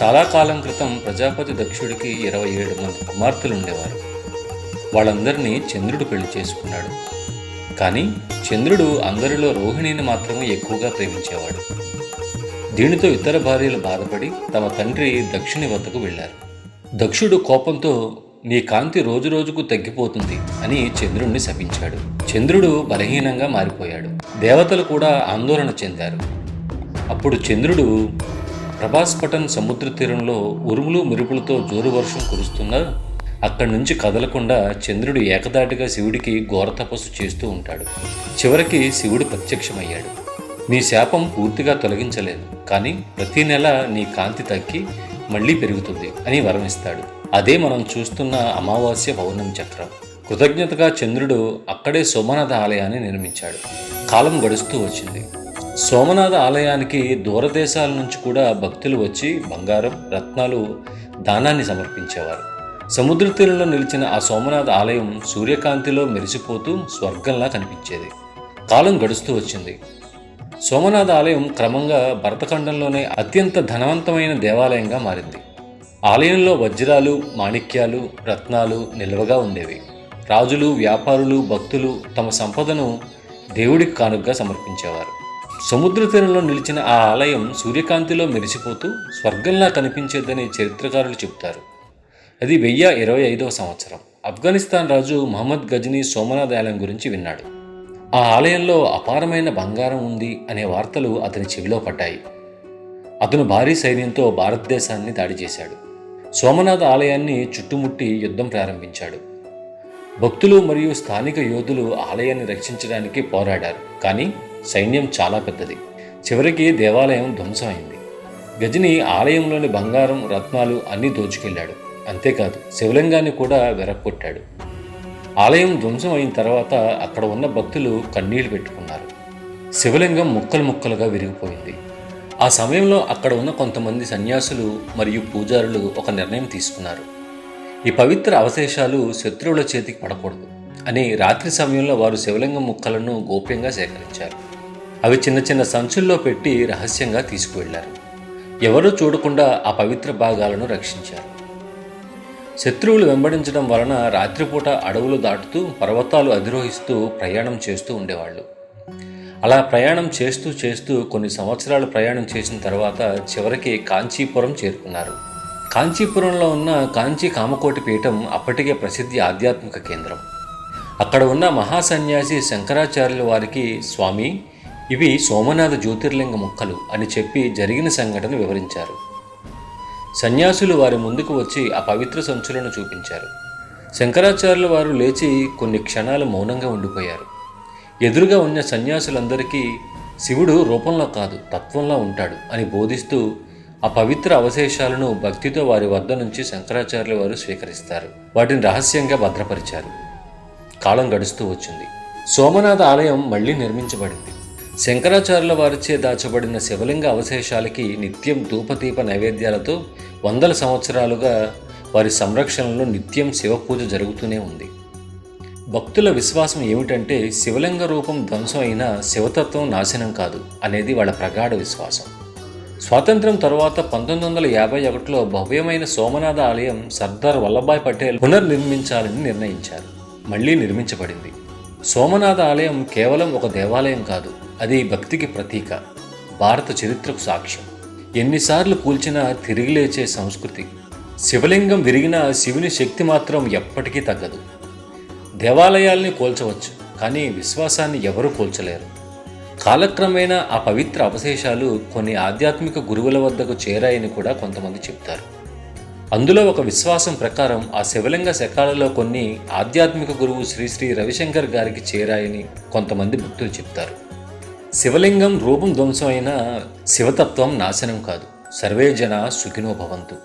చాలా కాలం క్రితం ప్రజాపతి దక్షుడికి 27 మంది కుమార్తెలు ఉండేవారు. వాళ్ళందరినీ చంద్రుడు పెళ్లి చేసుకున్నాడు. కానీ చంద్రుడు అందరిలో రోహిణిని మాత్రమే ఎక్కువగా ప్రేమించేవాడు. దీనితో ఇతర భార్యలు బాధపడి తమ తండ్రి దక్షుని వద్దకు వెళ్ళారు. దక్షుడు కోపంతో నీ కాంతి రోజురోజుకు తగ్గిపోతుంది అని చంద్రుణ్ణి శపించాడు. చంద్రుడు బలహీనంగా మారిపోయాడు. దేవతలు కూడా ఆందోళన చెందారు. అప్పుడు చంద్రుడు ప్రభాస్పటన్ సముద్ర తీరంలో ఉరుములు మెరుపులతో జోరు వర్షం కురుస్తున్నా అక్కడి నుంచి కదలకుండా చంద్రుడు ఏకదాటిగా శివుడికి ఘోర తపస్సు చేస్తూ ఉంటాడు. చివరికి శివుడు ప్రత్యక్షమయ్యాడు. నీ శాపం పూర్తిగా తొలగించలేదు, కానీ ప్రతి నెల నీ కాంతి తగ్గి మళ్లీ పెరుగుతుంది అని వరమిస్తాడు. అదే మనం చూస్తున్న అమావాస్య పౌర్ణమి చక్రం. కృతజ్ఞతగా చంద్రుడు అక్కడే సోమనాథ ఆలయాన్ని నిర్మించాడు. కాలం గడుస్తూ వచ్చింది. సోమనాథ ఆలయానికి దూరదేశాల నుంచి కూడా భక్తులు వచ్చి బంగారం, రత్నాలు దానాన్ని సమర్పించేవారు. సముద్ర తీరంలో నిలిచిన ఆ సోమనాథ ఆలయం సూర్యకాంతిలో మెరిసిపోతూ స్వర్గంలా కనిపించేది. కాలం గడుస్తూ వచ్చింది. సోమనాథ ఆలయం క్రమంగా భరతఖండంలోనే అత్యంత ధనవంతమైన దేవాలయంగా మారింది. ఆలయంలో వజ్రాలు, మాణిక్యాలు, రత్నాలు నిల్వగా ఉండేవి. రాజులు, వ్యాపారులు, భక్తులు తమ సంపదను దేవుడికి కానుకగా సమర్పించేవారు. సముద్ర తీరంలో నిలిచిన ఆ ఆలయం సూర్యకాంతిలో మెరిసిపోతూ స్వర్గంలా కనిపించేదని చరిత్రకారులు చెబుతారు. అది 1025వ సంవత్సరం. ఆఫ్ఘనిస్తాన్ రాజు మహమ్మద్ గజనీ సోమనాథ్ ఆలయం గురించి విన్నాడు. ఆ ఆలయంలో అపారమైన బంగారం ఉంది అనే వార్తలు అతని చెవిలో పడ్డాయి. అతను భారీ సైన్యంతో భారతదేశాన్ని దాడి చేశాడు. సోమనాథ ఆలయాన్ని చుట్టుముట్టి యుద్ధం ప్రారంభించాడు. భక్తులు మరియు స్థానిక యోధులు ఆలయాన్ని రక్షించడానికి పోరాడారు. కానీ సైన్యం చాలా పెద్దది. చివరికి దేవాలయం ధ్వంసమైంది. గజని ఆలయంలోని బంగారం, రత్నాలు అన్నీ దోచుకెళ్లాడు. అంతేకాదు, శివలింగాన్ని కూడా వెరక్కొట్టాడు. ఆలయం ధ్వంసం అయిన తర్వాత అక్కడ ఉన్న భక్తులు కన్నీళ్లు పెట్టుకున్నారు. శివలింగం ముక్కలు ముక్కలుగా విరిగిపోయింది. ఆ సమయంలో అక్కడ ఉన్న కొంతమంది సన్యాసులు మరియు పూజారులు ఒక నిర్ణయం తీసుకున్నారు. ఈ పవిత్ర అవశేషాలు శత్రువుల చేతికి పడకూడదు అని రాత్రి సమయంలో వారు శివలింగం ముక్కలను గోప్యంగా సేకరించారు. అవి చిన్న చిన్న సంచుల్లో పెట్టి రహస్యంగా తీసుకువెళ్లారు. ఎవరూ చూడకుండా ఆ పవిత్ర భాగాలను రక్షించారు. శత్రువులు వెంబడించడం వలన రాత్రిపూట అడవులు దాటుతూ పర్వతాలు అధిరోహిస్తూ ప్రయాణం చేస్తూ ఉండేవాళ్ళు. అలా ప్రయాణం చేస్తూ చేస్తూ కొన్ని సంవత్సరాలు ప్రయాణం చేసిన తర్వాత చివరికి కాంచీపురం చేరుకున్నారు. కాంచీపురంలో ఉన్న కాంచీ కామకోటి పీఠం అప్పటికే ప్రసిద్ధి ఆధ్యాత్మిక కేంద్రం. అక్కడ ఉన్న మహాసన్యాసి శంకరాచార్యుల వారికి, స్వామి, ఇవి సోమనాథ జ్యోతిర్లింగ ముక్కలు అని చెప్పి జరిగిన సంఘటన వివరించారు. సన్యాసులు వారి ముందుకు వచ్చి ఆ పవిత్ర సంచులను చూపించారు. శంకరాచార్యుల వారు లేచి కొన్ని క్షణాలు మౌనంగా ఉండిపోయారు. ఎదురుగా ఉన్న సన్యాసులందరికీ శివుడు రూపంలో కాదు, తత్వంలో ఉంటాడు అని బోధిస్తూ ఆ పవిత్ర అవశేషాలను భక్తితో వారి వద్ద నుంచి శంకరాచార్యుల వారు స్వీకరిస్తారు. వాటిని రహస్యంగా భద్రపరిచారు. కాలం గడుస్తూ వచ్చింది. సోమనాథ ఆలయం మళ్లీ నిర్మించబడింది. శంకరాచార్యుల వారిచే దాచబడిన శివలింగ అవశేషాలకి నిత్యం ధూపదీప నైవేద్యాలతో వందల సంవత్సరాలుగా వారి సంరక్షణలో నిత్యం శివపూజ జరుగుతూనే ఉంది. భక్తుల విశ్వాసం ఏమిటంటే శివలింగ రూపం ధ్వంసం అయినా శివతత్వం నాశనం కాదు అనేది వాళ్ళ ప్రగాఢ విశ్వాసం. స్వాతంత్ర్యం తర్వాత 1951లో భవ్యమైన సోమనాథ ఆలయం సర్దార్ వల్లభాయ్ పటేల్ పునర్నిర్మించాలని నిర్ణయించారు. మళ్లీ నిర్మించబడింది. సోమనాథ ఆలయం కేవలం ఒక దేవాలయం కాదు, అది భక్తికి ప్రతీక, భారత చరిత్రకు సాక్ష్యం. ఎన్నిసార్లు కూల్చినా తిరిగి లేచే సంస్కృతి. శివలింగం విరిగినా శివుని శక్తి మాత్రం ఎప్పటికీ తగ్గదు. దేవాలయాల్ని కూల్చవచ్చు, కానీ విశ్వాసాన్ని ఎవరూ కూల్చలేరు. కాలక్రమేణా ఆ పవిత్ర అవశేషాలు కొన్ని ఆధ్యాత్మిక గురువుల వద్దకు చేరాయని కూడా కొంతమంది చెప్తారు. అందులో ఒక విశ్వాసం ప్రకారం ఆ శివలింగ శకాలలో కొన్ని ఆధ్యాత్మిక గురువు శ్రీ శ్రీ రవిశంకర్ గారికి చేరాయని కొంతమంది భక్తులు చెప్తారు. శివలింగం రూపం ధ్వంసం అయినా శివతత్వం నాశనం కాదు. సర్వే జన సుఖినో భవంతు.